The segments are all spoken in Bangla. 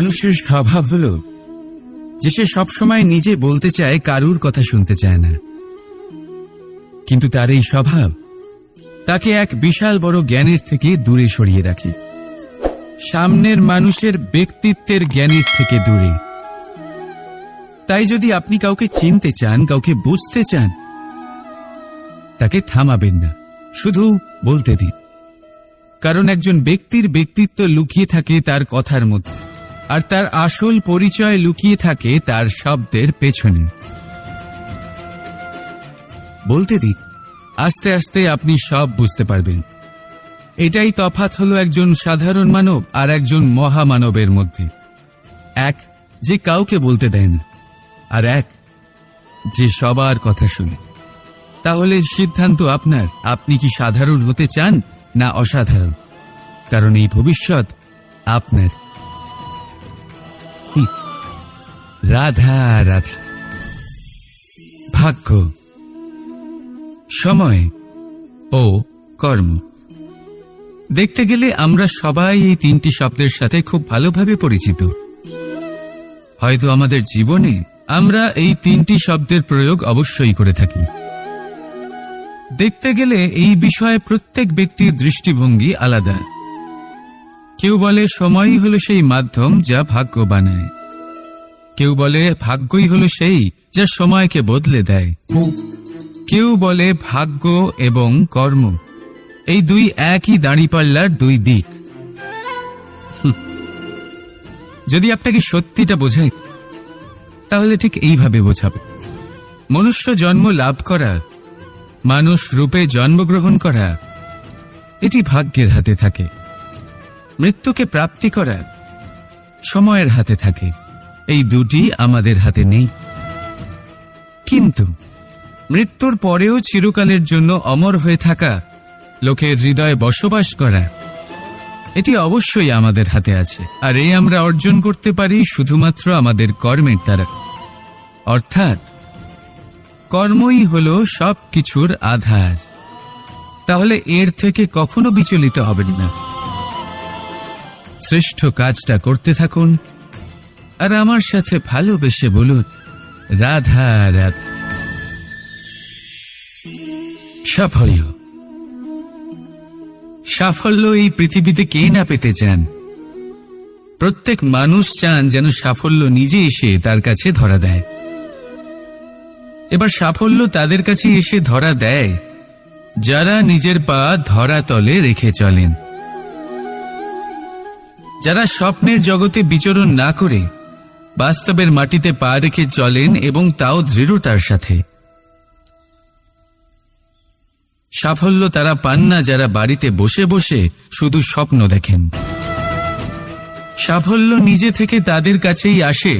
মানুষের স্বভাব হলো যে সে সবসময় নিজে বলতে চায়, কারুর কথা শুনতে চায় না। কিন্তু তার এই স্বভাব তাকে এক বিশাল বড় জ্ঞানের থেকে দূরে সরিয়ে রাখে, সামনের মানুষের ব্যক্তিত্বের জ্ঞানের থেকে দূরে। তাই যদি আপনি কাউকে চিনতে চান, কাউকে বুঝতে চান, তাকে থামাবেন না, শুধু বলতে দিন। কারণ একজন ব্যক্তির ব্যক্তিত্ব লুকিয়ে থাকে তার কথার মধ্যে, আর তার আসল পরিচয় লুকিয়ে থাকে তার শব্দের পেছনে। বলতে দিন, আস্তে আস্তে আপনি সব বুঝতে পারবেন। এটাই তফাৎ হলো একজন সাধারণ মানব আর একজন মহামানবের মধ্যে। এক যে কাউকে বলতে দেয় না, আর এক যে সবার কথা শুনে। তাহলে সিদ্ধান্ত আপনার, আপনি কি সাধারণ হতে চান না অসাধারণ? কারণ এই ভবিষ্যৎ আপনার। রাধা রাধা। ভাগ্য, সময় ও কর্ম। দেখতে গেলে আমরা সবাই এই তিনটি শব্দের সাথে খুব ভালোভাবে পরিচিত। হয়তো আমাদের জীবনে আমরা এই তিনটি শব্দের প্রয়োগ অবশ্যই করে থাকি। দেখতে গেলে এই বিষয়ে প্রত্যেক ব্যক্তির দৃষ্টিভঙ্গি আলাদা। কেউ বলে সময়ই হলো সেই মাধ্যম যা ভাগ্য বানায়। কেউ বলে ভাগ্যই হলো সেই যা সময়কে বদলে দেয়। কেউ বলে ভাগ্য এবং কর্ম এই দুই একই দাঁড়িপাল্লার দুই দিক। যদি আপনাকে সত্যিটা বোঝাই, তাহলে ঠিক এইভাবে বোঝাবে। মনুষ্য জন্ম লাভ করা, মানুষ রূপে জন্মগ্রহণ করা, এটি ভাগ্যের হাতে থাকে। মৃত্যুকে প্রাপ্তি করা সময়ের হাতে থাকে। এই দুটি আমাদের হাতে নেই। কিন্তু মৃত্যুর পরেও চিরকালের জন্য অমর হয়ে থাকা, লোকের হৃদয়ে বসবাস করা, এটি অবশ্যই আমাদের হাতে আছে। আর এই আমরা অর্জন করতে পারি শুধুমাত্র আমাদের কর্মের দ্বারা। অর্থাৎ কর্মই হলো সব কিছুর আধার। তাহলে এর থেকে কখনো বিচলিত হবেন না। শ্রেষ্ঠ কাজটা করতে থাকুন আর আমার সাথে ভালোবেসে বলুন, রাধা রাধা। সাফল্য, সাফল্য এই পৃথিবীতে কে না পেতে চান? প্রত্যেক মানুষ চান যেন সাফল্য নিজে এসে তার কাছে ধরা দেয়। এবার সাফল্য তাদের কাছে এসে ধরা দেয় যারা নিজের পা ধরাতলে রেখে চলেন, যারা স্বপ্নের জগতে বিচরণ না করে বাস্তবের মাটিতে পা রেখে চলেন এবং তাও দৃঢ়তার সাথে। সাফল্য তারা পান না যারা বাড়িতে বসে বসে শুধু স্বপ্ন দেখেন। সাফল্য নিজে থেকে তাদের কাছেই আসে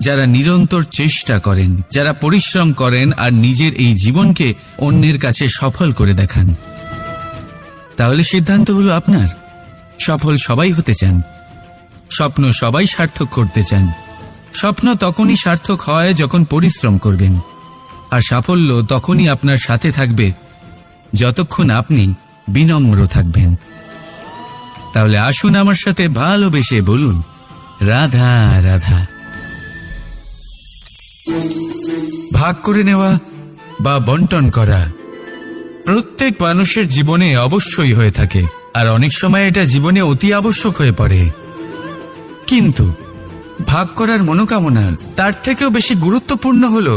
যারা নিরন্তর চেষ্টা করেন, যারা পরিশ্রম করেন আর নিজের এই জীবনকে অন্যের কাছে সফল করে দেখান। তাহলে সিদ্ধান্ত হলো আপনার। সফল সবাই হতে চান, স্বপ্ন সবাই সার্থক করতে চান। স্বপ্ন তখনই সার্থক হয় যখন পরিশ্রম করবেন, আর সাফল্য তখনই আপনার সাথে থাকবে যতক্ষণ আপনি বিনম্র থাকবেন। তাহলে আসুন আমার সাথে ভালোবেসে বলুন, রাধা রাধা। ভাগ করে নেওয়া বা বন্টন করা প্রত্যেক মানুষের জীবনে অবশ্যই হয়ে থাকে, আর অনেক সময় এটা জীবনে অতি আবশ্যক হয়ে পড়ে। কিন্তু ভাগ করার মনোকামনা তার থেকেও বেশি গুরুত্বপূর্ণ হলো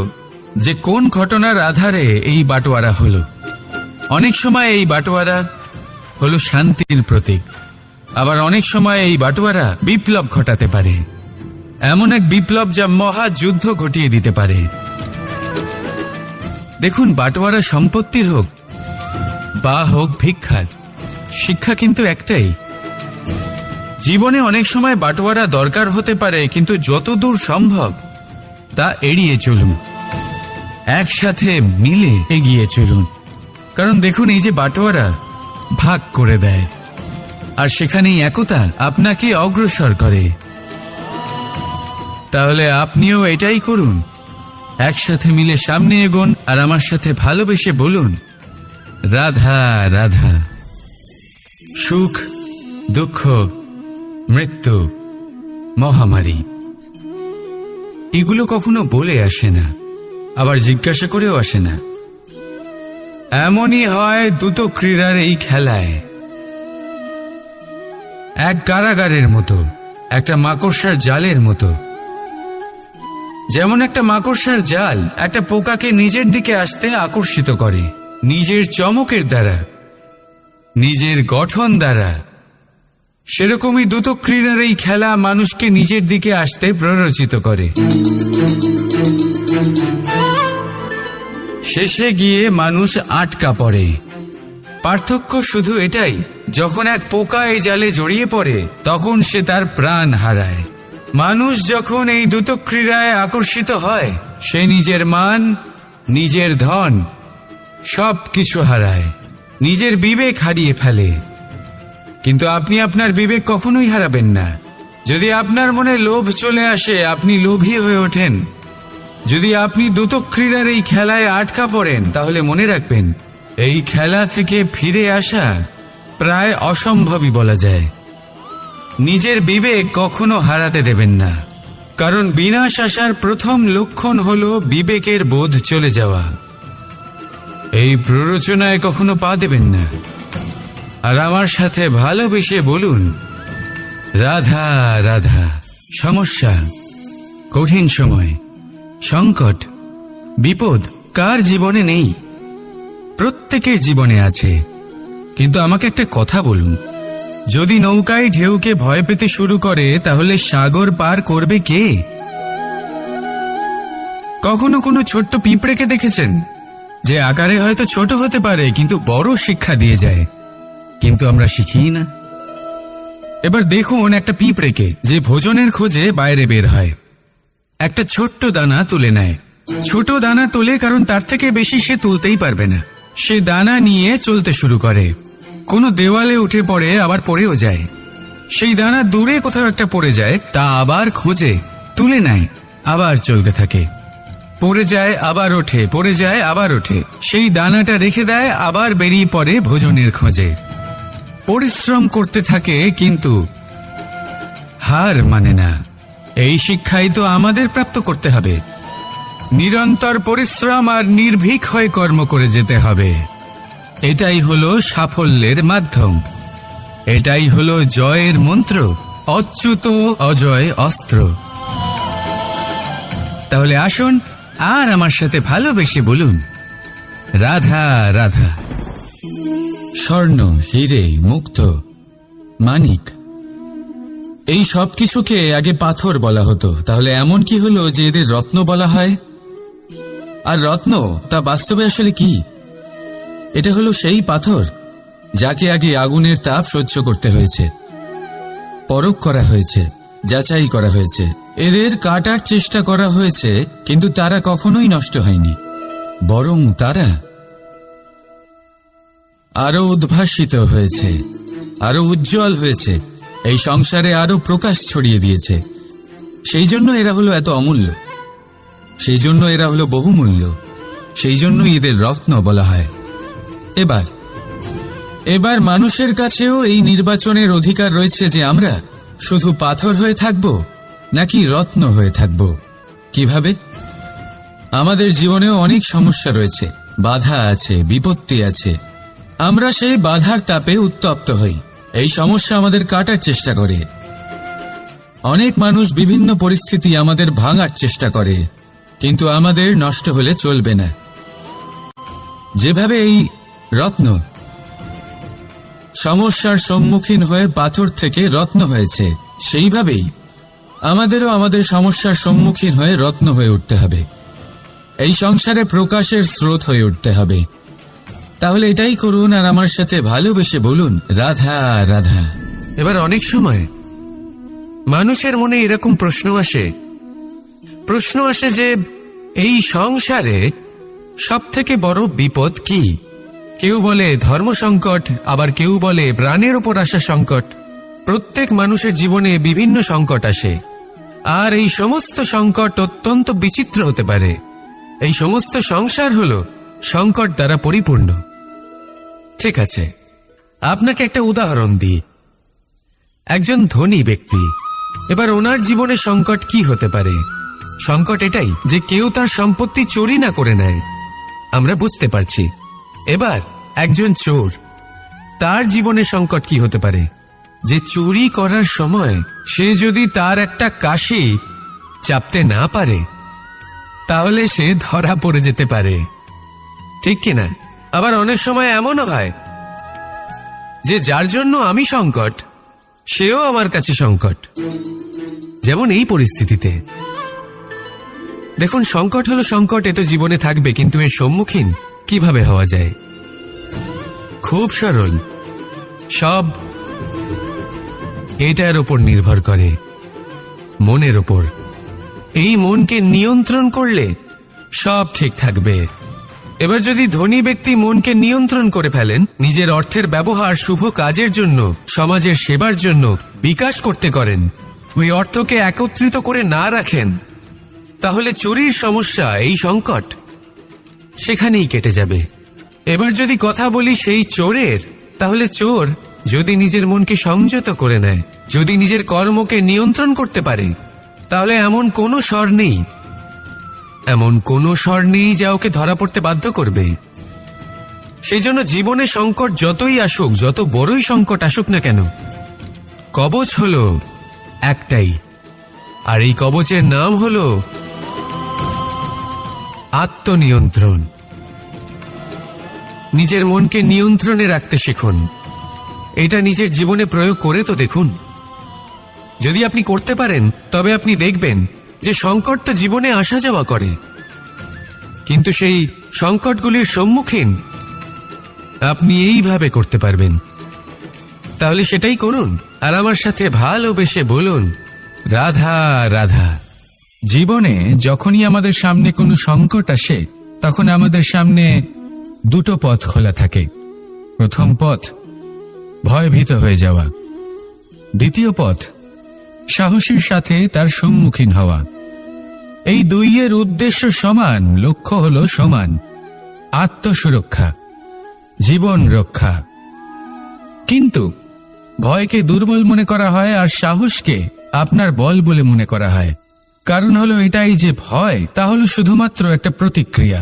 যে কোন ঘটনার আধারে এই বাটোয়ারা হলো। অনেক সময় এই বাটোয়ারা হলো শান্তির প্রতীক, আবার অনেক সময় এই বাটোয়ারা বিপ্লব ঘটাতে পারে। এমন এক বিপ্লব যা মহাযুদ্ধ ঘটিয়ে দিতে পারে। দেখুন, বাটোয়ারা সম্পত্তির হোক বা হোক ভিক্ষার, শিক্ষা কিন্তু একটাই। জীবনে অনেক সময় বাটোয়ারা দরকার হতে পারে, কিন্তু যতদূর সম্ভব তা এড়িয়ে চলুন, একসাথে মিলে এগিয়ে চলুন। কারণ দেখুন, এই যে বাটোয়ারা ভাগ করে দেয়, আর সেখানেই একতা আপনাকে অগ্রসর করে। তাহলে আপনিও এটাই করুন, একসাথে মিলে সামনে এগোন আর আমার সাথে ভালোবেসে বলুন, রাধা রাধা। সুখ, দুঃখ, মৃত্যু মহামারী, এগুলো কখনো বলে আসে না, আবার জিজ্ঞাসা করেও আসে না। এমনই হয় দ্রুত ক্রীড়ার এই খেলায়। এক কারাগারের মতো, একটা মাকড়সার জালের মতো। যেমন একটা মাকড়সার জাল একটা পোকাকে নিজের দিকে আসতে আকর্ষিত করে নিজের চমকের দ্বারা, নিজের গঠন দ্বারা, সেরকমই দ্রুত ক্রীড়ার এই খেলা মানুষকে নিজের দিকে আসতে প্ররোচিত করে। শেষে গিয়ে মানুষ আটকা পড়ে। পার্থক্য শুধু এটাই, যখন এক পোকা এই জালে জড়িয়ে পড়ে তখন সে তার প্রাণ হারায়। মানুষ যখন এই দ্রুত ক্রীড়ায় আকর্ষিত হয়, সে নিজের মান, নিজের ধন সব কিছু হারায়, নিজের বিবেক হারিয়ে ফেলে। কিন্তু আপনি আপনার বিবেক কখনোই হারাবেন না। যদি আপনার মনে লোভ চলে আসে, আপনি লোভী হয়ে ওঠেন। যদি আপনি দ্রুত ক্রীড়ার এই খেলায় আটকা পড়েন, তাহলে মনে রাখবেন, এই খেলা থেকে ফিরে আসা প্রায় অসম্ভবই বলা যায়। নিজের বিবেক কখনো হারাতে দেবেন না, কারণ বিনাশ আসার প্রথম লক্ষণ হলো বিবেকের বোধ চলে যাওয়া। এই প্ররোচনায় কখনো পা দেবেন না। আর আমার সাথে ভালোবেসে বলুন, রাধা রাধা। সমস্যা, কঠিন সময়, সংকট, বিপদ কার জীবনে নেই? প্রত্যেকের জীবনে আছে। কিন্তু আমাকে একটা কথা বলুন, যদি নৌকায় ঢেউকে ভয় পেতে শুরু করে, তাহলে সাগর পার করবে কে? কখনো কোনো ছোট্ট পিঁপড়েকে দেখেছেন, যে আকারে হয়তো ছোট হতে পারে কিন্তু বড় শিক্ষা দিয়ে যায়? কিন্তু আমরা শিখি না। এবার দেখুন একটা পিঁপড়েকে, যে ভোজনের খোঁজে বাইরে বের হয়, একটা ছোট্ট দানা তুলে নেয়। ছোট দানা তোলে কারণ তার থেকে বেশি সে তুলতেই পারবে না। সে দানা নিয়ে চলতে শুরু করে, কোনো দেওয়ালে উঠে পড়ে, আবার পড়েও যায়। সেই দানা দূরে কোথাও একটা পড়ে যায়, তা আবার খোঁজে, তুলে নেয়, আবার চলতে থাকে। পড়ে যায়, আবার ওঠে, পড়ে যায়, আবার ওঠে। সেই দানাটা রেখে দেয়, আবার বেরিয়ে পড়ে ভোজনের খোঁজে। পরিশ্রম করতে থাকে, কিন্তু হার মানে না। এই শিক্ষাই তো আমাদের প্রাপ্ত করতে হবে। নিরন্তর পরিশ্রম আর নির্ভীক হয়ে কর্ম করে যেতে হবে। এটাই হলো সাফল্যের মাধ্যম, এটাই হলো জয়ের মন্ত্র, অচ্যুত অজয় অস্ত্র। তাহলে আসুন আর আমার সাথে ভালোবেসে বলুন, রাধা রাধা। স্বর্ণ, হিরে, মুক্ত, মানিক, এই সব কিছুকে আগে পাথর বলা হতো। তাহলে এমন কি হলো যে এদের রত্ন বলা হয়? আর রত্ন তা বাস্তবে আসলে কি? এটা হলো সেই পাথর যাকে আগে আগুনের তাপ সহ্য করতে হয়েছে, পরখ করা হয়েছে, যাচাই করা হয়েছে, এদের কাটার চেষ্টা করা হয়েছে, কিন্তু তারা কখনোই নষ্ট হয়নি, বরং তারা আরো উদ্ভাসিত হয়েছে, আরো উজ্জ্বল হয়েছে, এই সংসারে আরো প্রকাশ ছড়িয়ে দিয়েছে। সেই জন্য এরা হলো এত অমূল্য, সেই জন্য এরা হলো বহুমূল্য, সেই জন্য এদের রত্ন বলা হয়। এবার মানুষের কাছেও এই নির্বাচনের অধিকার রয়েছে যে আমরা শুধু পাথর হয়ে থাকব নাকি রত্ন হয়ে থাকব। কিভাবে? আমাদের জীবনেও অনেক সমস্যা রয়েছে, বাধা আছে, বিপত্তি আছে। আমরা সেই বাধার তাপে উত্তপ্ত হই, এই সমস্যা আমাদের কাটার চেষ্টা করে। অনেক মানুষ বিভিন্ন পরিস্থিতি আমাদের ভাঙার চেষ্টা করে, কিন্তু আমাদের নষ্ট হলে চলবে না। যেভাবে এই রত্ন সমস্যার সম্মুখীন হয়ে পাথর থেকে রত্ন হয়েছে, সেইভাবেই আমাদেরও আমাদের সমস্যার সম্মুখীন হয়ে রত্ন হয়ে উঠতে হবে। এই সংসারে প্রকাশের স্রোত হয়ে উঠতে হবে। তাহলে এটাই করুন আর আমার সাথে ভালোবেসে বলুন, রাধা রাধা। এবার অনেক সময় মানুষের মনে এরকম প্রশ্ন আসে যে এই সংসারে সব থেকে বড় বিপদ কি? কেউ বলে ধর্ম সংকট, আবার কেউ বলে প্রাণের উপর আসা সংকট। প্রত্যেক মানুষের জীবনে বিভিন্ন সংকট আসে, আর এই সমস্ত সংকট অত্যন্ত বিচিত্র হতে পারে। এই সমস্ত সংসার হলো সংকট দ্বারা পরিপূর্ণ। ঠিক আছে, আপনাকে একটা উদাহরণ দিই। একজন ধনী ব্যক্তি এবার ওনার জীবনে সংকট কি হতে পারে? সংকট এটাই যে কেউ তার সম্পত্তি চুরি না করে নেয়, আমরা বুঝতে পারছি। এবার একজন চোর, তার জীবনে সংকট কি হতে পারে? যে চুরি করার সময় সে যদি তার একটা কাশি চাপতে না পারে, তাহলে সে ধরা পড়ে যেতে পারে, ঠিক কিনা? আবার অনেক সময় এমনও হয় যে যার জন্য আমি সংকট, সেও আমার কাছে সংকট। যেমন এই পরিস্থিতিতে দেখুন, সংকট হলো সংকট, এ তো জীবনে থাকবে, কিন্তু এর সম্মুখীন কিভাবে হওয়া যায়? খুব সরল, সব এটার উপর নির্ভর করে, মনের উপর। এই মনকে নিয়ন্ত্রণ করলে সব ঠিক থাকবে। এবার যদি ধনী ব্যক্তি মনকে নিয়ন্ত্রণ করে ফেলেন, নিজের অর্থের ব্যবহার শুভ কাজের জন্য, সমাজের সেবার জন্য বিকাশ করতে করেন, ওই অর্থকে একত্রিত করে না রাখেন, তাহলে চুরির সমস্যা, এই সংকট সেখানেই কেটে যাবে। এবার যদি কথা বলি সেই চোরের, তাহলে চোর যদি নিজের মনকে সংযত করে নেয়, যদি নিজের কর্মকে নিয়ন্ত্রণ করতে পারে, তাহলে এমন কোনো স্বর নেই, এমন কোনো স্বর নেই যা ওকে ধরা পড়তে বাধ্য করবে। সেই জন্য জীবনে সংকট যতই আসুক, যত বড়ই সংকট আসুক না কেন, কবচ হলো একটাই, আর এই কবচের নাম হলো আত্মনিয়ন্ত্রণ। নিজের মনকে নিয়ন্ত্রণে রাখতে শিখুন। এটা নিজের জীবনে প্রয়োগ করে তো দেখুন। যদি আপনি করতে পারেন, তবে আপনি দেখবেন যে সংকট তো জীবনে আসা যাওয়া করে, কিন্তু সেই সংকটগুলির সম্মুখীন আপনি এইভাবে করতে পারবেন। তাহলে সেটাই করুন, আর আমার সাথে ভালোবেসে বলুন, রাধা রাধা। জীবনে যখনই আমাদের সামনে কোনো সংকট আসে, তখন আমাদের সামনে দুটো পথ খোলা থাকে। প্রথম পথ ভয়ভীত হয়ে যাওয়া, দ্বিতীয় পথ সাহসের সাথে তার সম্মুখীন হওয়া। এই দুইয়ের উদ্দেশ্য সমান, লক্ষ্য হলো সমান, আত্মসুরক্ষা, জীবন রক্ষা। কিন্তু ভয়কে দুর্বল মনে করা হয় আর সাহসকে আপনার বল বলে মনে করা হয়। কারণ হলো এটাই যে ভয়, তা হলো শুধুমাত্র একটা প্রতিক্রিয়া,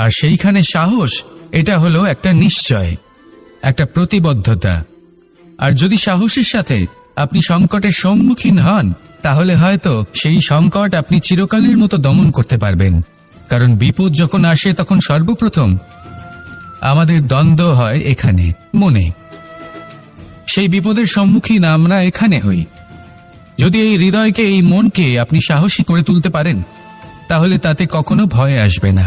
আর সেইখানে সাহস, এটা হলো একটা নিশ্চয়, একটা প্রতিবদ্ধতা। আর যদি সাহসের সাথে আপনি সংকটের সম্মুখীন হন, তাহলে হয়তো সেই সংকট আপনি চিরকালের মতো দমন করতে পারবেন। কারণ বিপদ যখন আসে, তখন সর্বপ্রথম আমাদের দ্বন্দ্ব হয় এখানে, মনে। সেই বিপদের সম্মুখীন আমরা এখানে হই। যদি এই হৃদয়কে, এই মনকে আপনি সাহসী করে তুলতে পারেন, তাহলে তাতে কখনো ভয় আসবে না,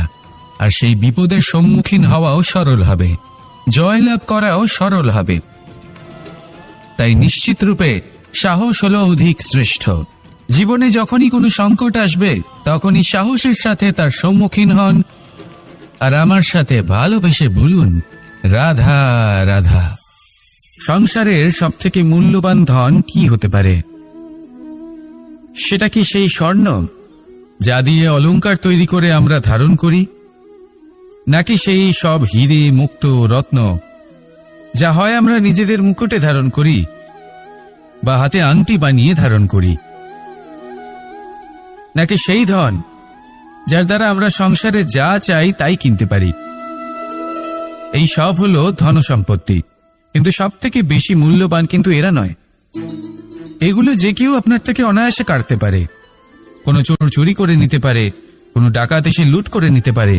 আর সেই বিপদের সম্মুখীন হওয়াও সরল হবে, জয়লাভ করাও সরল হবে। তাই নিশ্চিত রূপে সাহস হলো অধিক শ্রেষ্ঠ। জীবনে যখনই কোনো সংকট আসবে, তখনই সাহসের সাথে তার সম্মুখীন হন, আর আমার সাথে ভালোবেসে বলুন, রাধা রাধা। সংসারের সবথেকে মূল্যবান ধন কি হতে পারে? সেটা কি সেই স্বর্ণ যা দিয়ে অলংকার তৈরি করে আমরা ধারণ করি, নাকি সেই সব হিরে, মুক্ত, রত্ন যা হয় আমরা নিজেদের মুকুটে ধারণ করি বা হাতে আংটি বানিয়ে ধারণ করি, নাকি সেই ধন যার দ্বারা আমরা সংসারে যা চাই তাই কিনতে পারি? এই সব হলো ধন সম্পত্তি, কিন্তু সব থেকে বেশি মূল্যবান কিন্তু এরা নয়। এগুলো যে কেউ আপনার থেকে অনায়াসে কাটতে পারে। কোনো চোর চুরি করে নিতে পারে, কোনো ডাকাত এসে লুট করে নিতে পারে।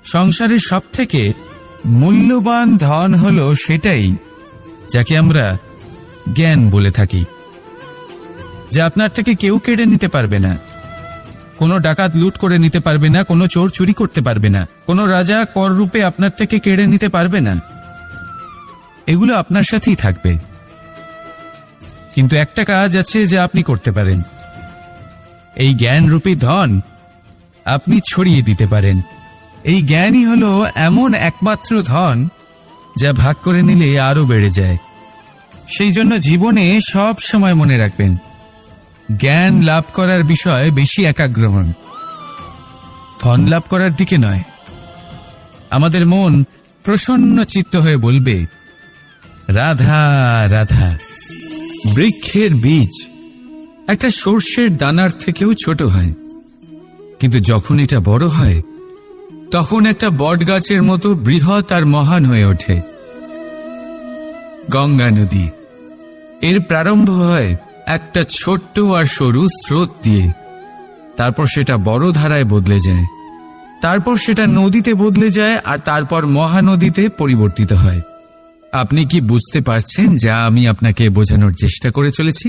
সংসারের সব থেকে মূল্যবান ধন হলো সেটাই যাকে আমরা জ্ঞান বলে থাকি, যা আপনার থেকে কেউ কেড়ে নিতে পারবে না। কোনো ডাকাত লুট করে নিতে পারবে না, কোনো চোর চুরি করতে পারবে না, কোনো রাজা কর রূপে আপনার থেকে কেড়ে নিতে পারবে না। এগুলো আপনার সাথেই থাকবে। কিন্তু একটা কাজ আছে যা আপনি করতে পারেন। এই জ্ঞানরূপী ধন আপনি ছড়িয়ে দিতে পারেন। এই জ্ঞানই হলো এমন একমাত্র ধন যা ভাগ করে নিলে আরো বেড়ে যায়। সেই জন্য জীবনে সব সময় মনে রাখবেন, জ্ঞান লাভ করার বিষয়ে বেশি একাগ্র হন, ধন লাভ করার দিকে নয়। আমাদের মন প্রসন্ন চিত্ত হয়ে বলবে, রাধা রাধা। বৃক্ষের বীজ একটা সর্ষের দানার থেকেও ছোট হয়, কিন্তু যখন এটা বড় হয় তখন একটা বট গাছের মতো বৃহৎ আর মহান হয়ে ওঠে। গঙ্গা নদী, এর প্রারম্ভ হয় একটা ছোট্ট আর সরু স্রোত দিয়ে, তারপর সেটা বড় ধারায় বদলে যায়, তারপর সেটা নদীতে বদলে যায়, আর তারপর মহানদীতে পরিবর্তিত হয়। আপনি কি বুঝতে পারছেন যা আমি আপনাকে বোঝানোর চেষ্টা করে চলেছি?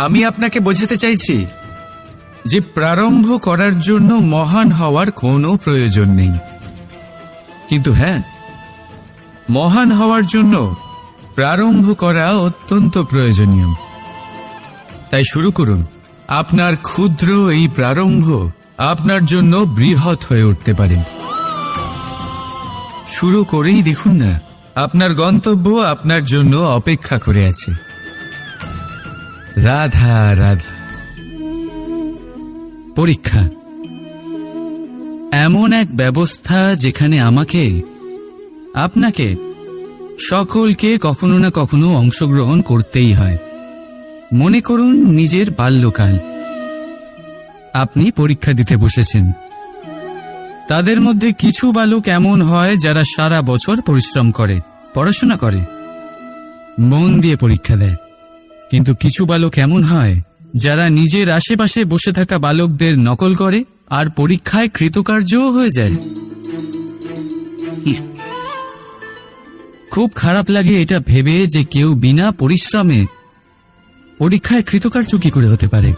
আমি আপনাকে বোঝাতে চাইছি যে প্রারম্ভ করার জন্য মহান হওয়ার কোনো প্রয়োজন নেই, কিন্তু হ্যাঁ, মহান হওয়ার জন্য প্রারম্ভ করা অত্যন্ত প্রয়োজনীয়। তাই শুরু করুন। আপনার ক্ষুদ্র এই প্রারম্ভ আপনার জন্য বৃহৎ হয়ে উঠতে পারে। শুরু করেই দেখুন না, আপনার গন্তব্য আপনার জন্য অপেক্ষা করে আছে। রাধা রাধা। পরীক্ষা এমন এক ব্যবস্থা যেখানে আমাকে, আপনাকে, সকলকে কখনো না কখনো অংশগ্রহণ করতেই হয়। মনে করুন নিজের বাল্যকাল। আপনি পরীক্ষা দিতে বসেছেন। তাদের মধ্যে কিছু বালক এমন হয় যারা সারা বছর পরিশ্রম করে, পড়াশোনা করে, মন দিয়ে পরীক্ষা দেয়। কিন্তু কিছু বালক এমন হয় যারা নিজের আশেপাশে বসে থাকা বালকদের নকল করে আর পরীক্ষায় কৃতকার্যও হয়ে যায়। খুব খারাপ লাগে এটা ভেবে যে কেউ বিনা পরিশ্রমে পরীক্ষায় কৃতকার্য কি করে হতে পারে।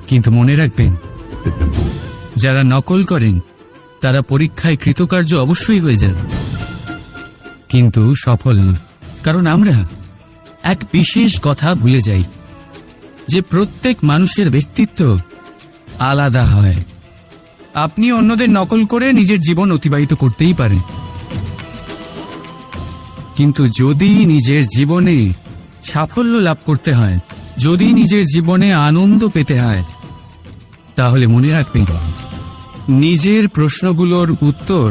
কিন্তু মনে রাখবেন, যারা নকল করেন তারা পরীক্ষায় কৃতকার্য অবশ্যই হয়ে যান, কিন্তু সফল না। কারণ আমরা এক বিশেষ কথা ভুলে যাই যে প্রত্যেক মানুষের ব্যক্তিত্ব আলাদা হয়। আপনি অন্যদের নকল করে নিজের জীবন অতিবাহিত করতেই পারেন, কিন্তু যদি নিজের জীবনে সাফল্য লাভ করতে হয়, যদি নিজের জীবনে আনন্দ পেতে হয়, তাহলে মনে রাখবেন নিজের প্রশ্নগুলোর উত্তর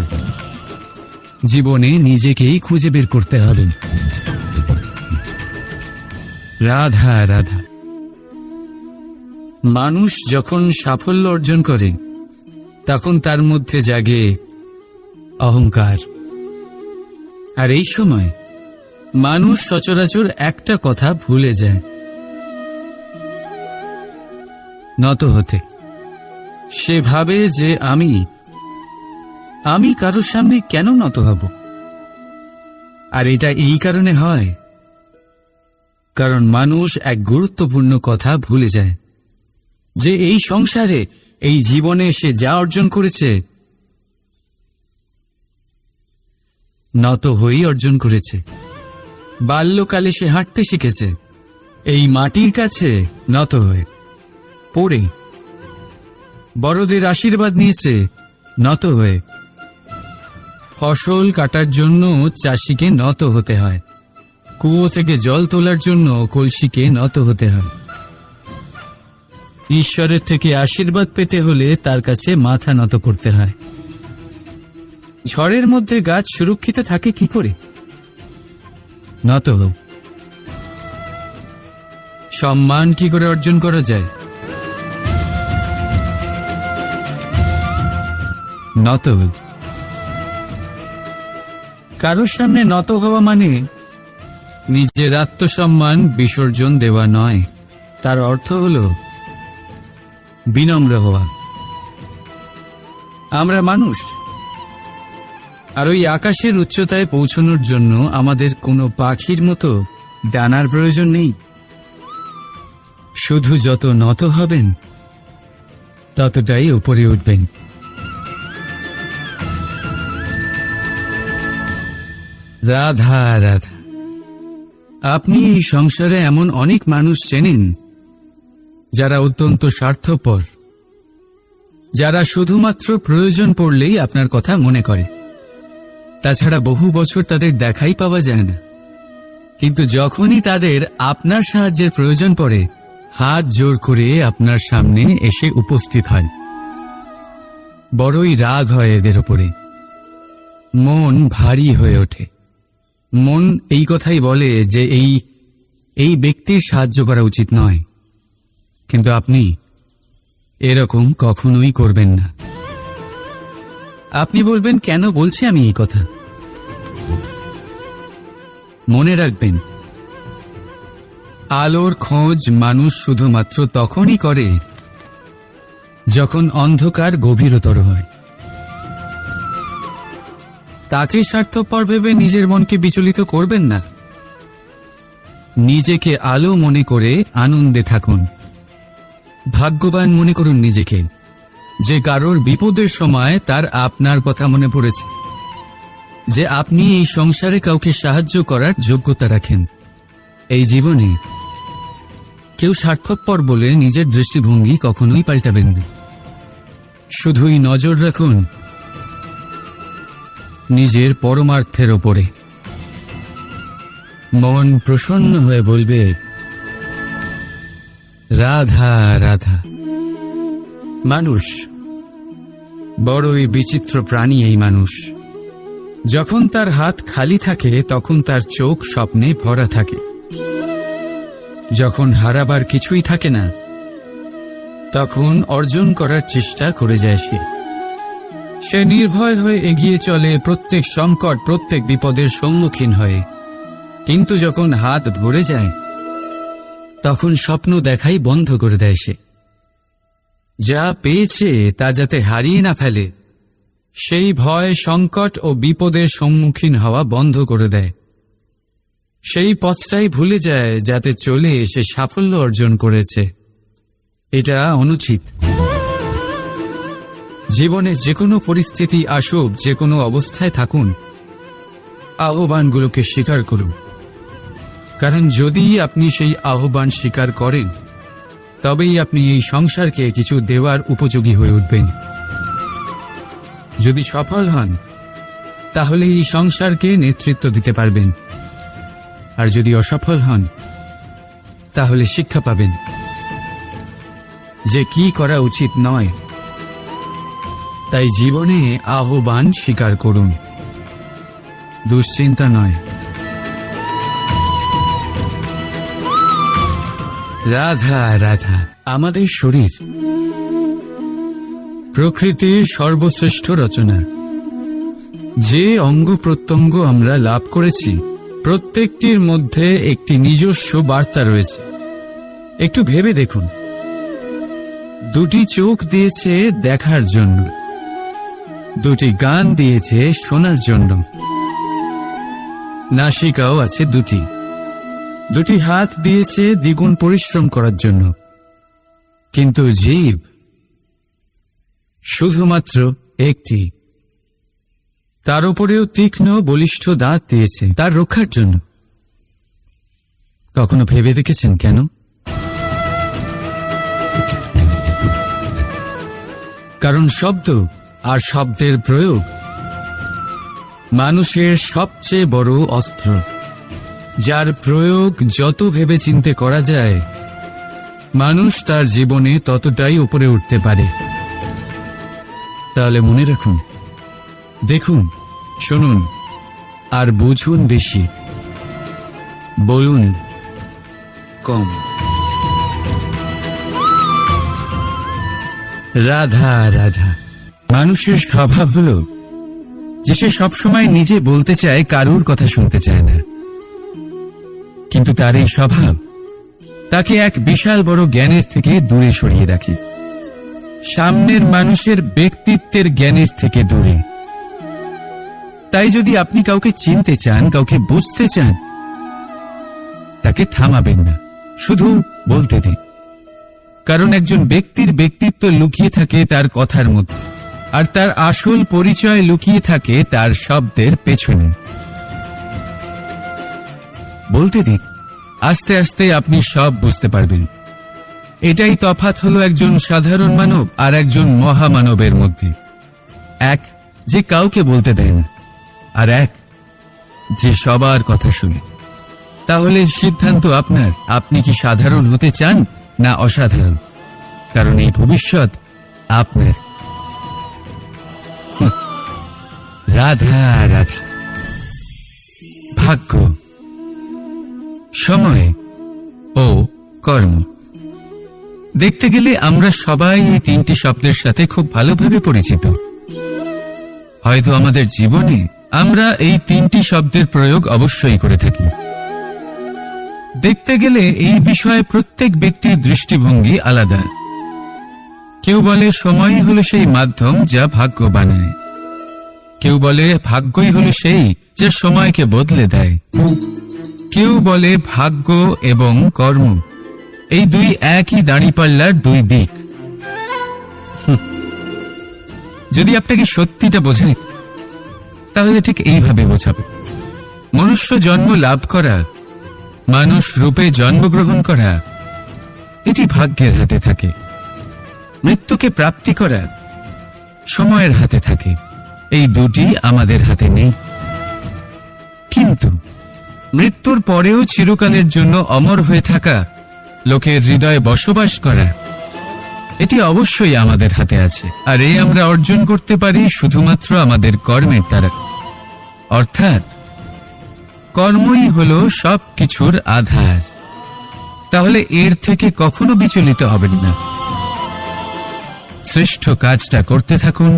জীবনে নিজেকেই খুঁজে বের করতে হবে। রাধা রাধা। মানুষ যখন সাফল্য অর্জন করে তখন তার মধ্যে জাগে অহংকার, আর এই সময় মানুষ সচরাচর একটা কথা ভুলে যায়, নত হতে। সে ভাবে যে আমি কারোর সামনে কেন নত হব। আর এটা এই কারণে হয় কারণ মানুষ এক গুরুত্বপূর্ণ কথা ভুলে যায় যে এই সংসারে, এই জীবনে সে যা অর্জন করেছে নত হয়েই অর্জন করেছে। বাল্যকালে সে হাঁটতে শিখেছে এই মাটির কাছে নত হয়ে, পড়ে। বড়দের আশীর্বাদ নিয়েছে নত হয়ে। ফসল কাটার জন্য চাষিকে নত হতে হয়, কুয়ো থেকে জল তোলার জন্য কলসিকে নত হতে হয়। ঈশ্বরের থেকে আশীর্বাদ পেতে হলে তার কাছে মাথা নত করতে হয়। ঝড়ের মধ্যে গাছ সুরক্ষিত থাকে কি করে? নত হোক। সম্মান কি করে অর্জন করা যায়? নত হোক। কারোর সামনে নত হওয়া মানে নিজের আত্মসম্মান বিসর্জন দেওয়া নয়, তার অর্থ হল বিনম্র হওয়া। আমরা মানুষ, আর ওই আকাশের উচ্চতায় পৌঁছানোর জন্য আমাদের কোনো পাখির মতো ডানার প্রয়োজন নেই। শুধু যত নত হবেন ততটাই উপরে উঠবেন। রাধা রাধা। আপনি এই সংসারে এমন অনেক মানুষ চেনেন যারা অত্যন্ত স্বার্থপর, যারা শুধুমাত্র প্রয়োজন পড়লেই আপনার কথা মনে করে। তাছাড়া বহু বছর তাদের দেখাই পাওয়া যায় না, কিন্তু যখনই তাদের আপনার সাহায্যের প্রয়োজন পড়ে হাত জোর করে আপনার সামনে এসে উপস্থিত হয়। বড়ই রাগ হয় এদের ওপরে, মন ভারী হয়ে ওঠে। মন এই কথাই বলে যে এই ব্যক্তির সাহায্য করা উচিত নয়, কিন্তু আপনি এরকম কখনোই করবেন না। আপনি বলবেন, কেন বলছি আমি এই কথা? মনে রাখবেন, আলোর খোঁজ মানুষ শুধুমাত্র তখনই করে যখন অন্ধকার গভীরতর হয়। তাকে স্বার্থপর ভেবে নিজের মনকে বিচলিত করবেন না। নিজেকে আলো মনে করে আনন্দে থাকুন। ভাগ্যবান মনে করুন নিজেকে, যে কারোর বিপদের সময় তার আপনার কথা মনে পড়েছে, যে আপনি এই সংসারে কাউকে সাহায্য করার যোগ্যতা রাখেন। এই জীবনে কেউ স্বার্থপর বলে নিজের দৃষ্টিভঙ্গি কখনোই পাল্টাবেন না। শুধুই নজর রাখুন নিজের পরমার্থের ওপরে। মন প্রসন্ন হয়ে বলবে, রাধা রাধা। মানুষ বড়ই বিচিত্র প্রাণী। এই মানুষ যখন তার হাত খালি থাকে তখন তার চোখ স্বপ্নে ভরা থাকে। যখন হারাবার কিছুই থাকে না তখন অর্জন করার চেষ্টা করে যায় সে নির্ভয় হয়ে এগিয়ে চলে প্রত্যেক সংকট, প্রত্যেক বিপদের সম্মুখীন হয়ে। কিন্তু যখন হাত ভরে যায় তখন স্বপ্ন দেখাই বন্ধ করে দেয় সে। যা পেয়েছে তা যাতে হারিয়ে না ফেলে, সেই ভয়, সংকট ও বিপদের সম্মুখীন হওয়া বন্ধ করে দেয়। সেই পথটাই ভুলে যায় যাতে চলে সে সাফল্য অর্জন করেছে। এটা অনুচিত। জীবনে যে কোনো পরিস্থিতি আসুক, যে কোনো অবস্থায় থাকুন, আহ্বানগুলোকে স্বীকার করুন। কারণ যদি আপনি সেই আহ্বান স্বীকার করেন তবেই আপনি এই সংসারকে কিছু দেওয়ার উপযোগী হয়ে উঠবেন। যদি সফল হন তাহলে এই সংসারকে নেতৃত্ব দিতে পারবেন, আর যদি অসফল হন তাহলে শিক্ষা পাবেন যে কি করা উচিত নয়। তাই জীবনে আহ্বান স্বীকার করুন, দুশ্চিন্তা নয়। রাধা রাধা। আমাদের শরীর প্রকৃতির সর্বশ্রেষ্ঠ রচনা। যে অঙ্গ প্রত্যঙ্গ আমরা লাভ করেছি প্রত্যেকটির মধ্যে একটি নিজস্ব বার্তা রয়েছে। একটু ভেবে দেখুন, দুটি চোখ দিয়েছে দেখার জন্য, দুটি গান দিয়েছে শোনার জন্য, নাসিকাও আছে দুটি, দুটি হাত দিয়েছে দ্বিগুণ পরিশ্রম করার জন্য। কিন্তু জীব শুধুমাত্র একটি। তার উপরেও তীক্ষ্ণ বলিষ্ঠ দাঁত দিয়েছে তার রক্ষার জন্য। কখনো ভেবে দেখেছেন কেন? কারণ শব্দ আর শব্দের প্রয়োগ মানুষের সবচেয়ে বড় অস্ত্র, যার প্রয়োগ যত ভেবেচিন্তে করা যায় মানুষ তার জীবনে ততটাই উপরে উঠতে পারে। তাহলে মনে রাখুন, দেখুন, শুনুন আর বুঝুন বেশি, বলুন কম। রাধা রাধা। মানুষের স্বভাব হলো যে সে সবসময় নিজে বলতে চায়, কারুর কথা শুনতে চায় না। কিন্তু তার এই স্বভাব তাকে এক বিশাল বড় জ্ঞানের থেকে দূরে সরিয়ে রাখে, সামনের মানুষের ব্যক্তিত্বের জ্ঞানের থেকে দূরে। তাই যদি আপনি কাউকে চিনতে চান, কাউকে বুঝতে চান, তাকে থামাবেন না, শুধু বলতে দিন। কারণ একজন ব্যক্তির ব্যক্তিত্ব লুকিয়ে থাকে তার কথার মধ্যে, আর তার আসল পরিচয় লুকিয়ে থাকে তার শব্দের পেছনে। বলতে দিন, আস্তে আস্তে আপনি সব বুঝতে পারবেন। এটাই তফাৎ হলো একজন সাধারণ মানব আর একজন মহামানবের মধ্যে। এক যে কাউকে বলতে দেয় না, আর এক যে সবার কথা শুনে। তাহলে সিদ্ধান্ত আপনার, আপনি কি সাধারণ হতে চান না অসাধারণ? কারণ এই ভবিষ্যৎ আপনার। রাধা রাধা। ভাগ্য, সময় ও কর্ম। দেখতে গেলে আমরা সবাই এই তিনটি শব্দের সাথে খুব ভালোভাবে পরিচিত। হয়তো আমাদের জীবনে আমরা এই তিনটি শব্দের প্রয়োগ অবশ্যই করে থাকি। দেখতে গেলে এই বিষয়ে প্রত্যেক ব্যক্তির দৃষ্টিভঙ্গি আলাদা। কেউ বলে সময়ই হলো সেই মাধ্যম যা ভাগ্য বানায়, কেউ বলে ভাগ্যই হলো সেই যা সময়কে বদলে দেয়, কেউ বলে ভাগ্য এবং কর্ম এই দুই একই দাঁড়িপাল্লার দুই দিক। যদি আপনাকে সত্যিটা বোঝায় তাহলে ঠিক এইভাবে বোঝাবে। মনুষ্য জন্ম লাভ করা, মানুষ রূপে জন্মগ্রহণ করা, এটি ভাগ্যের হাতে থাকে। মৃত্যুকে প্রাপ্তি করা সময়ের হাতে থাকে। এই দুটি আমাদের হাতে নেই। কিন্তু মৃত্যুর পরেও চিরকালের জন্য অমর হয়ে থাকা, লোকের হৃদয়ে বসবাস করা, এটি অবশ্যই আমাদের হাতে আছে। আর এই আমরা অর্জন করতে পারি শুধুমাত্র আমাদের কর্মের দ্বারা। অর্থাৎ কর্মই হলো সব কিছুর আধার। তাহলে এর থেকে কখনো বিচলিত হবেন না। শ্রেষ্ঠ কাজটা করতে থাকুন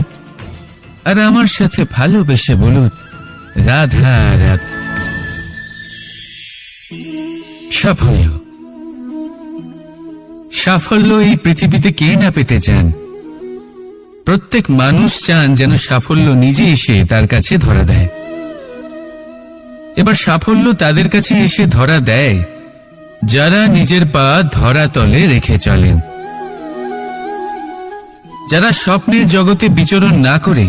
আর আমার সাথে ভালোবেসে বলুন রাধা রাধা। সাফল্য, সাফল্য এই পৃথিবীতে কে না পেতে চান? প্রত্যেক মানুষ চান যেন সাফল্য নিজে এসে তার কাছে ধরা দেয়। এবার সাফল্য তাদের কাছে এসে ধরা দেয় যারা নিজের পা ধরাতলে রেখে চলেন, যারা স্বপ্নের জগতে বিচরণ না করে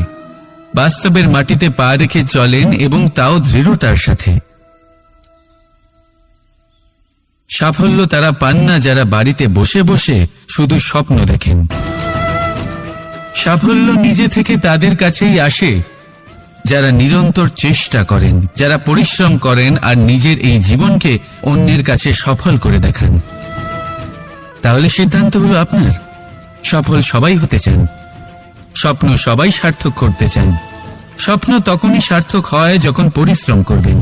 বাস্তবের মাটিতে পা রেখে চলেন এবং তাও দৃঢ়তার সাথে। সাফল্য তারা পান না যারা বাড়িতে বসে বসে শুধু স্বপ্ন দেখেন। সাফল্য নিজে থেকে তাদের কাছেই আসে যারা নিরন্তর চেষ্টা করেন, যারা পরিশ্রম করেন আর নিজের এই জীবনকে অন্যের কাছে সফল করে দেখান। তাহলে সিদ্ধান্ত হলো আপনার। সফল সবাই হতে চান, স্বপ্ন সবাই সার্থক করতে চান। স্বপ্ন তখনই সার্থক হয় যখন পরিশ্রম করবেন,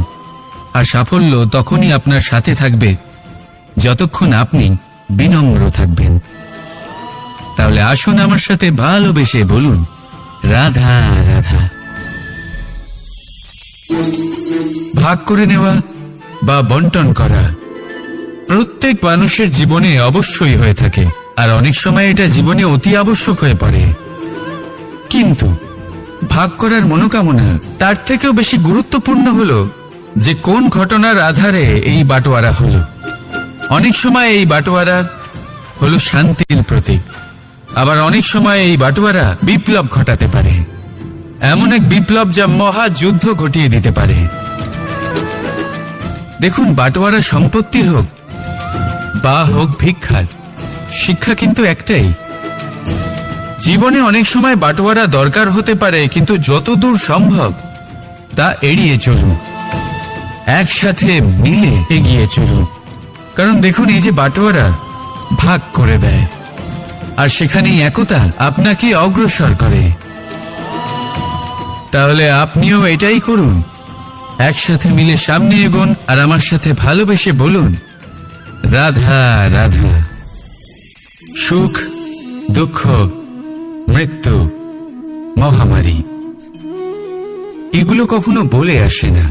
আর সাফল্য তখনই আপনার সাথে থাকবে যতক্ষণ আপনি বিনম্র থাকবেন। তাহলে আসুন আমার সাথে ভালোবেসে বলুন রাধা রাধা। ভাগ করে নেওয়া বা বন্টন করা প্রত্যেক মানুষের জীবনে অবশ্যই হয়ে থাকে, আর অনেক সময় এটা জীবনে অতি আবশ্যক হয়ে পড়ে। কিন্তু ভাগ করার মনোকামনা তার থেকেও বেশি গুরুত্বপূর্ণ হলো যে কোন ঘটনার আধারে এই বাটোয়ারা হলো। অনেক সময় এই বাটোয়ারা হলো শান্তির প্রতীক, আবার অনেক সময় এই বাটোয়ারা বিপ্লব ঘটাতে পারে, এমন এক বিপ্লব যা মহাযুদ্ধ ঘটিয়ে দিতে পারে। দেখুন, বাটোয়ারা সম্পত্তির হোক বা হোক ভিক্ষার, শিক্ষা কিন্তু একটাই। জীবনে অনেক সময় বাটোয়ারা দরকার হতে পারে, কিন্তু যতদূর সম্ভব তা এড়িয়ে চলুন, একসাথে মিলে এগিয়ে চলুন। কারণ দেখুন, এই যে বাটোয়ারা ভাগ করে দেয়, আর সেখানেই একতা আপনাকে অগ্রসর করে। তাহলে আপনিও এটাই করুন, একসাথে মিলে সামনে এগোন আর আমার সাথে ভালোবেসে বলুন রাধা রাধা। সুখ, দুঃখ, মৃত্যু, মহামারী এগুলো কখনো বলে আসে না,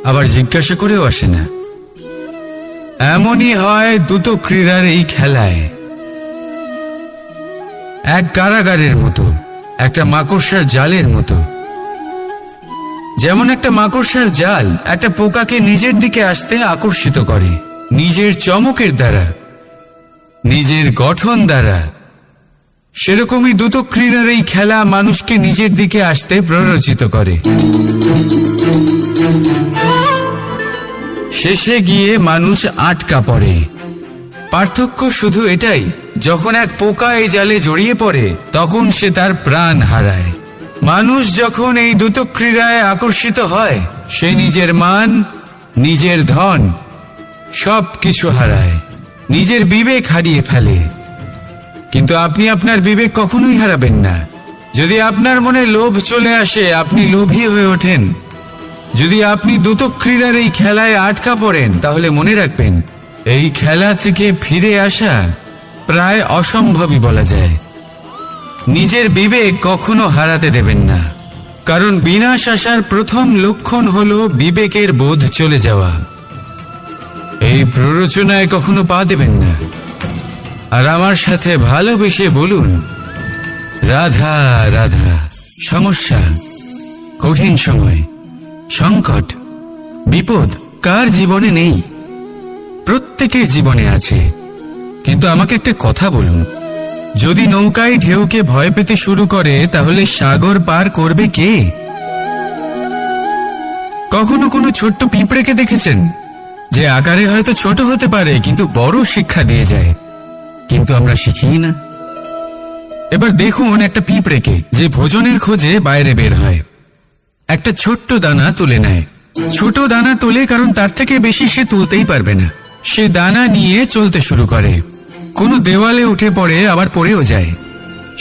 আবার জিজ্ঞাসা করেও আসে না। এমনই হয় দ্রুত ক্রীড়ার এই খেলায়। এক কারাগারের মতো, একটা মাকড়সার জালের মতো। যেমন একটা মাকড়সার জাল একটা পোকাকে নিজের দিকে আসতে আকর্ষিত করে নিজের চমকের দ্বারা, নিজের গঠন দ্বারা, সেরকমই দ্রুত ক্রীড়ার এই খেলা মানুষকে নিজের দিকে আসতে প্ররোচিত করে। শেষে গিয়ে মানুষ আটকা পড়ে। পার্থক্য শুধু এটাই, যখন এক পোকা এই জালে জড়িয়ে পড়ে তখন সে তার প্রাণ হারায়। মানুষ যখন এই দ্রুত ক্রীড়ায় আকর্ষিত হয়, সে নিজের মান, নিজের ধন সব কিছু হারায়, নিজের বিবেক হারিয়ে ফেলে। কিন্তু আপনি আপনার বিবেক কখনোই হারাবেন না। যদি আপনার মনে লোভ চলে আসে, আপনি লোভী হয়ে ওঠেন। যদি আপনি দ্রুত ক্রীড়ার এই খেলায় আটকা পড়েন, তাহলে মনে রাখবেন এই খেলা থেকে ফিরে আসা প্রায় অসম্ভবই বলা যায়। নিজের বিবেক কখনো হারাতে দেবেন না, কারণ বিনাশ আসার প্রথম লক্ষণ হলো বিবেকের বোধ চলে যাওয়া। এই প্ররোচনায় কখনো পা দেবেন না। আর আমার সাথে ভালোবেসে বলুন, রাধা রাধা। সমস্যা, কঠিন সময়, সংকট, বিপদ কার জীবনে নেই? প্রত্যেকের জীবনে আছে। কিন্তু আমাকে একটা কথা বলুন, যদি নৌকায় ঢেউকে ভয় পেতে শুরু করে তাহলে সাগর পার করবে কে? কখনো কোনো ছোট্ট পিঁপড়েকে দেখেছেন, যে আকারে হয়তো ছোট হতে পারে কিন্তু বড় শিক্ষা দিয়ে যায়? কিন্তু আমরা শিখি না। এবার দেখুন একটা পিঁপড়েকে, যে ভোজনের খোঁজে বাইরে বের হয়, একটা ছোট্ট দানা তুলে নেয়। ছোট দানা তোলে কারণ তার থেকে বেশি সে তুলতেই পারবে না। সে দানা নিয়ে চলতে শুরু করে, কোনো দেওয়ালে উঠে পড়ে, আবার পড়েও যায়।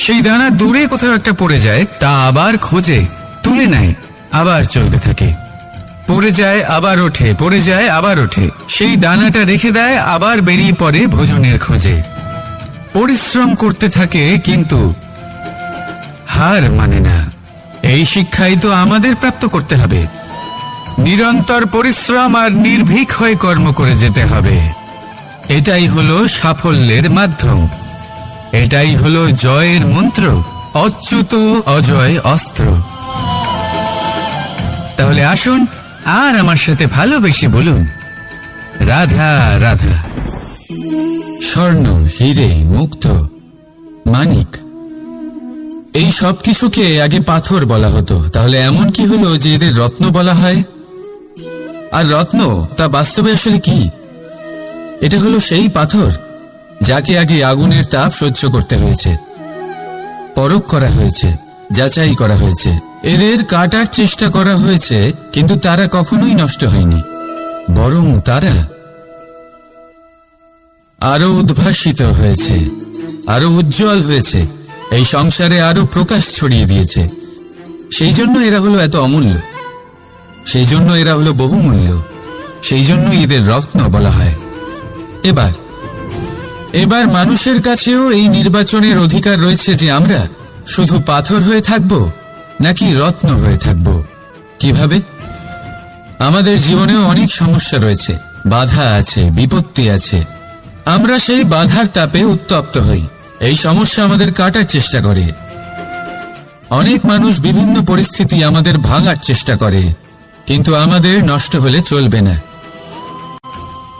সেই দানা দূরে কোথাও একটা পড়ে যায়, তা আবার খোঁজে, তুলে নেয়, আবার চলতে থাকে। পড়ে যায় আবার ওঠে, পড়ে যায় আবার ওঠে। সেই দানাটা রেখে দেয়, আবার বেরিয়ে পড়ে ভোজনের খোঁজে। পরিশ্রম করতে থাকে কিন্তু হার মানে না। এই শিক্ষাই তো আমাদের প্রাপ্ত করতে হবে। নিরন্তর পরিশ্রম আর নির্ভীক হয়ে কর্ম করে যেতে হবে। এটাই হলো সাফল্যের মাধ্যম, এটাই হলো জয়ের মন্ত্র, অচ্যুত অজয় অস্ত্র। তাহলে আসুন আর আমার সাথে ভালোবেসে বলুন, রাধা রাধা। স্বর্ণ, হিরে, মুক্ত, মানিক, এই সব কিছুকে আগে পাথর বলা হতো। তাহলে এমন কি হলো যে এদের রত্ন বলা হয়? আর রত্ন তা বাস্তবে আসলে কি? এটা হলো সেই পাথর যাকে আগে আগুনের তাপ সহ্য করতে হয়েছে, পরখ করা হয়েছে, যাচাই করা হয়েছে, এদের কাটার চেষ্টা করা হয়েছে, কিন্তু তারা কখনোই নষ্ট হয়নি, বরং তারা আরো উদ্ভাসিত হয়েছে, আরো উজ্জ্বল হয়েছে, এই সংসারে আরো প্রকাশ ছড়িয়ে দিয়েছে। সেই জন্য এরা হলো এত অমূল্য, সেই জন্য এরা হলো বহুমূল্য, সেই জন্য এদের রত্ন বলা হয়। এবার মানুষের কাছেও এই নির্বাচনের অধিকার রয়েছে যে আমরা শুধু পাথর হয়ে থাকব নাকি রত্ন হয়ে থাকব। কিভাবে? আমাদের জীবনেও অনেক সমস্যা রয়েছে, বাধা আছে, বিপত্তি আছে। আমরা সেই বাধার তাপে উত্তপ্ত হই, এই সমস্যা আমাদের কাটার চেষ্টা করে। অনেক মানুষ বিভিন্ন পরিস্থিতি আমাদের ভাঙার চেষ্টা করে, কিন্তু আমাদের নষ্ট হলে চলবে না।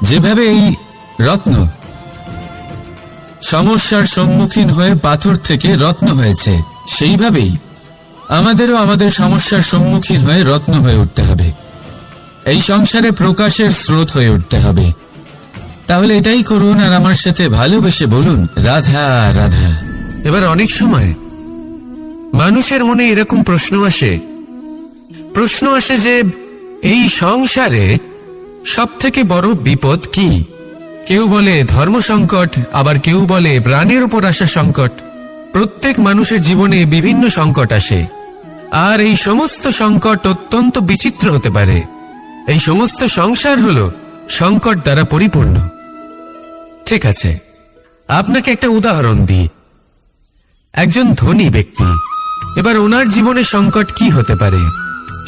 যেভাবে এই রত্ন সমস্যার সম্মুখীন হয়ে পাথর থেকে রত্ন হয়েছে, সেইভাবেই আমাদেরও আমাদের সমস্যার সম্মুখীন হয়ে রত্ন হয়ে উঠতে হবে। এই সংসারে প্রকাশের স্রোত হয়ে উঠতে হবে। তাহলে এটাই করুন আর আমার সাথে ভালোবেসে বলুন, রাধা রাধা। এবার অনেক সময় মানুষের মনে এরকম প্রশ্ন আসে যে এই সংসারে সব থেকে বড় বিপদ কি? কেউ বলে ধর্ম সংকট, আবার কেউ বলে প্রাণের উপর আসা সংকট। প্রত্যেক মানুষের জীবনে বিভিন্ন সংকট আসে, আর এই সমস্ত সংকট অত্যন্ত বিচিত্র হতে পারে। এই সমস্ত সংসার হলো সংকট দ্বারা পরিপূর্ণ। ঠিক আছে, আপনাকে একটা উদাহরণ দিই। একজন ধনী ব্যক্তি, এবার ওনার জীবনে সংকট কি হতে পারে?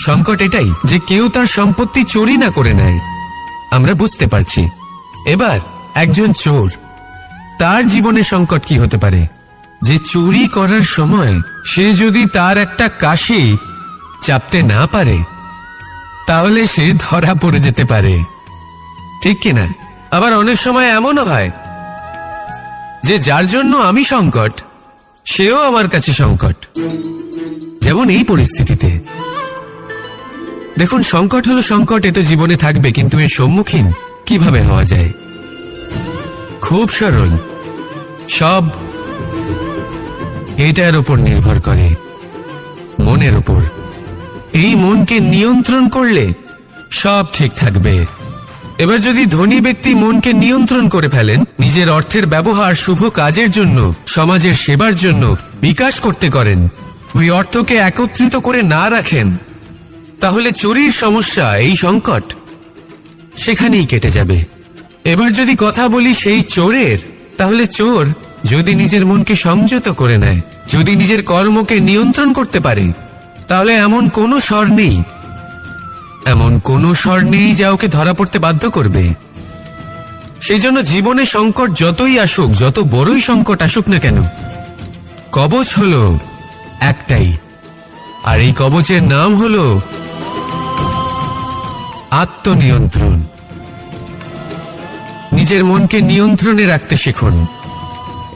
সংকট এটাই যে কেউ তার সম্পত্তি চুরি না করে নেয়, আমরা বুঝতে পারছি। এবার একজন চোর, তার জীবনে সংকট কি হতে পারে? যে চুরি করার সময় সে যদি তার একটা কাশি চাপতে না পারে, তাহলে সে ধরা পড়ে যেতে পারে, ঠিক কিনা? আবার অনেক সময় এমনও হয় যে যার জন্য আমি সংকট, সেও আমার কাছে সংকট। যেমন এই পরিস্থিতিতে দেখুন, সংকট হলো সংকট, এ তো জীবনে থাকবে, কিন্তু এর সম্মুখীন কিভাবে হওয়া যায়? খুব সরল, সব এটার উপর নির্ভর করে, মনের উপর। এই মনকে নিয়ন্ত্রণ করলে সব ঠিক থাকবে। এবার যদি ধনী ব্যক্তি মনকে নিয়ন্ত্রণ করে ফেলেন, নিজের অর্থের ব্যবহার শুভ কাজের জন্য, সমাজের সেবার জন্য বিকাশ করতে করেন, ওই অর্থকে একত্রিত করে না রাখেন, তাহলে চুরির সমস্যা, এই সংকট সেখানেই কেটে যাবে। এবার যদি কথা বলি সেই চোরের, তাহলে চোর যদি নিজের মনকে সংযত করে নেয়, যদি নিজের কর্মকে নিয়ন্ত্রণ করতে পারে, তাহলে এমন কোনো স্বর নেই, এমন কোনো স্বর নেই যা ওকে ধরা পড়তে বাধ্য করবে। সেই জন্য জীবনে সংকট যতই আসুক, যত বড়ই সংকট আসুক না কেন, কবচ হলো একটাই, আর এই কবচের নাম হলো আত্মনিয়ন্ত্রণ। নিজের মনকে নিয়ন্ত্রণে রাখতে শিখুন।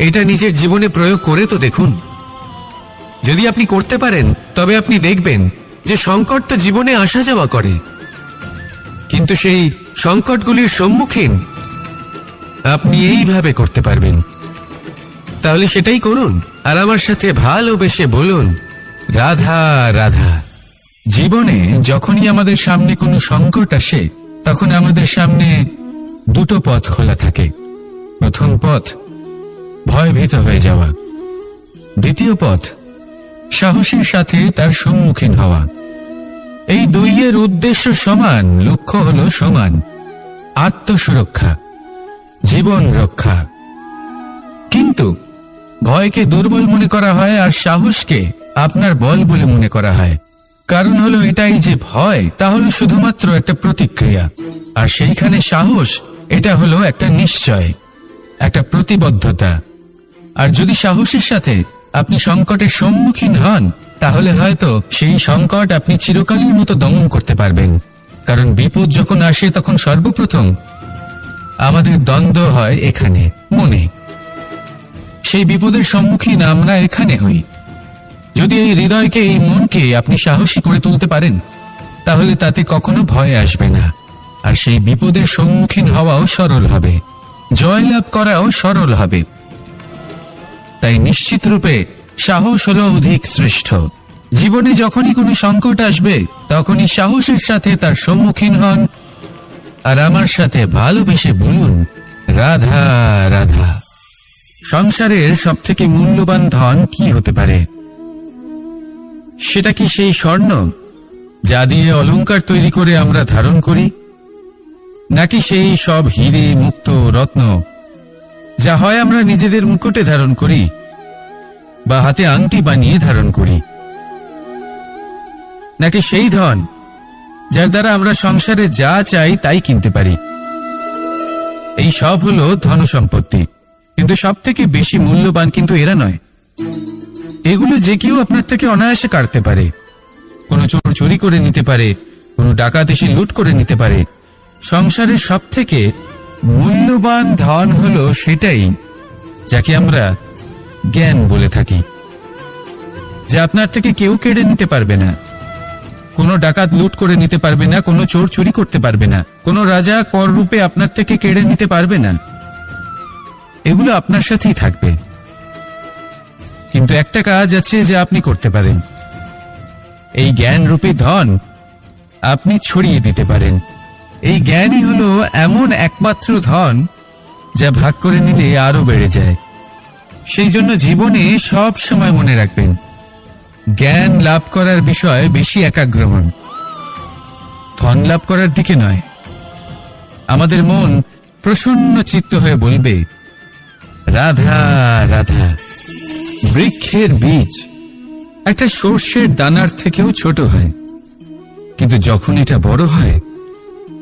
এটা নিজের জীবনে প্রয়োগ করে তো দেখুন। যদি আপনি করতে পারেন তবে আপনি দেখবেন যে সংকট তো জীবনে আসা যাওয়া করে, কিন্তু সেই সংকটগুলির সম্মুখীন আপনি এইভাবে করতে পারবেন। তাহলে সেটাই করুন, আর আমার সাথে ভালোবেসে বলুন, রাধা রাধা। জীবনে যখনই আমাদের সামনে কোনো সংকট আসে, তখন আমাদের সামনে দুটো পথ খোলা থাকে। প্রথম পথ ভয়ভীত হয়ে যাওয়া, দ্বিতীয় পথ সাহসের সাথে তার সম্মুখীন হওয়া। এই দুইয়ের উদ্দেশ্য সমান, লক্ষ্য হলো সমান, আত্মসুরক্ষা, জীবন রক্ষা। কিন্তু ভয়কে দুর্বল মনে করা হয় আর সাহসকে আপনার বল বলে মনে করা হয়। কারণ হলো এটাই যে ভয় তা হলো শুধুমাত্র একটা প্রতিক্রিয়া, আর সেইখানে সাহস এটা হলো একটা নিশ্চয়, একটা প্রতিবদ্ধতা। আর যদি সাহসের সাথে আপনি সংকটের সম্মুখীন হন, তাহলে হয়তো সেই সংকট আপনি চিরকালের মতো দমন করতে পারবেন। কারণ বিপদ যখন আসে তখন সর্বপ্রথম আমাদের দ্বন্দ্ব হয় এখানে, মনে। সেই বিপদের সম্মুখীন আমরা এখানে হই। যদি এই হৃদয়কে, এই মনকে আপনি সাহসী করে তুলতে পারেন, তাহলে তাতে কখনো ভয় আসবে না, আর সেই বিপদের সম্মুখীন হওয়াও সরল হবে, জয়লাভ করাও সরল হবে। তাই নিশ্চিত রূপে সাহস হলো অধিক শ্রেষ্ঠ। জীবনে যখনই কোনো সংকট আসবে, তখনই সাহসের সাথে তার সম্মুখীন হন, আর আমার সাথে ভালোবেসে বলুন, রাধা রাধা। সংসারের সবথেকে মূল্যবান ধন কি হতে পারে? সেটা কি সেই স্বর্ণ যা দিয়ে অলংকার তৈরি করে আমরা ধারণ করি, নাকি সেই সব হিরে, মুক্ত, রত্ন যা হয় আমরা নিজেদের মুকুটে ধারণ করি বা হাতে আংটি বানিয়ে ধারণ করি, নাকি সেই ধন যার দ্বারা আমরা সংসারে যা চাই তাই কিনতে পারি? এই সব হলো ধন সম্পত্তি, কিন্তু সব থেকে বেশি মূল্যবান কিন্তু এরা নয়। এগুলো যে কেউ আপনার থেকে অনায়াসে কাটতে পারে। কোনো চোর চুরি করে নিতে পারে, কোনো ডাকাত এসে লুট করে নিতে পারে। সংসারের সব থেকে মূল্যবান ধন হলো সেটাই যাকে আমরা জ্ঞান বলে থাকি, যা আপনার থেকে কেউ কেড়ে নিতে পারবে না। কোনো ডাকাত লুট করে নিতে পারবে না, কোনো চোর চুরি করতে পারবে না, কোনো রাজা কর রূপে আপনার থেকে কেড়ে নিতে পারবে না। এগুলো আপনার সাথেই থাকবে। কিন্তু একটা কাজ আছে যা আপনি করতে পারেন। এই জ্ঞান রূপী ধন আপনি ছড়িয়ে দিতে পারেন। এই জ্ঞানই হলো এমন একমাত্র ধন যা ভাগ করে নিলে আরো বেড়ে যায়। সেই জন্য জীবনে সব সময় মনে রাখবেন, জ্ঞান লাভ করার বিষয়ে বেশি একাগ্র হন, ধন লাভ করার দিকে নয়। আমাদের মন প্রসন্ন চিত্ত হয়ে বলবে, রাধা রাধা। বৃক্ষের বীজ একটা সর্ষের দানার থেকেও ছোট হয়, কিন্তু যখন এটা বড় হয়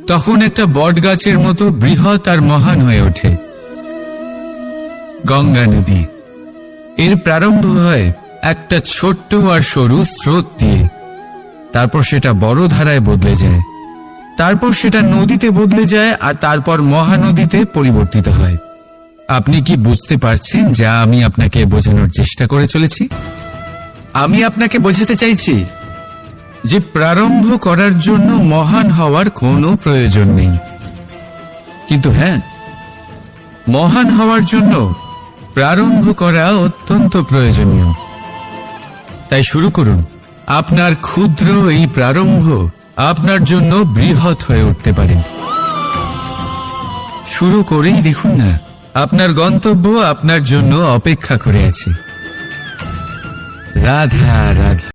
তখন একটা বট গাছের মতো বৃহৎ আর মহান হয়ে ওঠে। গঙ্গা নদী, এর প্রারম্ভ হয় একটা ছোট্ট আর সরু স্রোত দিয়ে, তারপর সেটা বড় ধারায় বদলে যায়, তারপর সেটা নদীতে বদলে যায়, আর তারপর মহানদীতে পরিবর্তিত হয়। আপনি কি বুঝতে পারছেন যা আমি আপনাকে বোঝানোর চেষ্টা করে চলেছি? আমি আপনাকে বোঝাতে চাইছি যে প্রারম্ভ করার জন্য মহান হওয়ার কোনো প্রয়োজন নেই, কিন্তু হ্যাঁ, মহান হওয়ার জন্য প্রারম্ভ করা অত্যন্ত প্রয়োজনীয়। তাই শুরু করুন। আপনার ক্ষুদ্র এই প্রারম্ভ আপনার জন্য বৃহৎ হয়ে উঠতে পারে। শুরু করেই দেখুন না, আপনার গন্তব্য আপনার জন্য অপেক্ষা করে আছে। রাধা রাধা।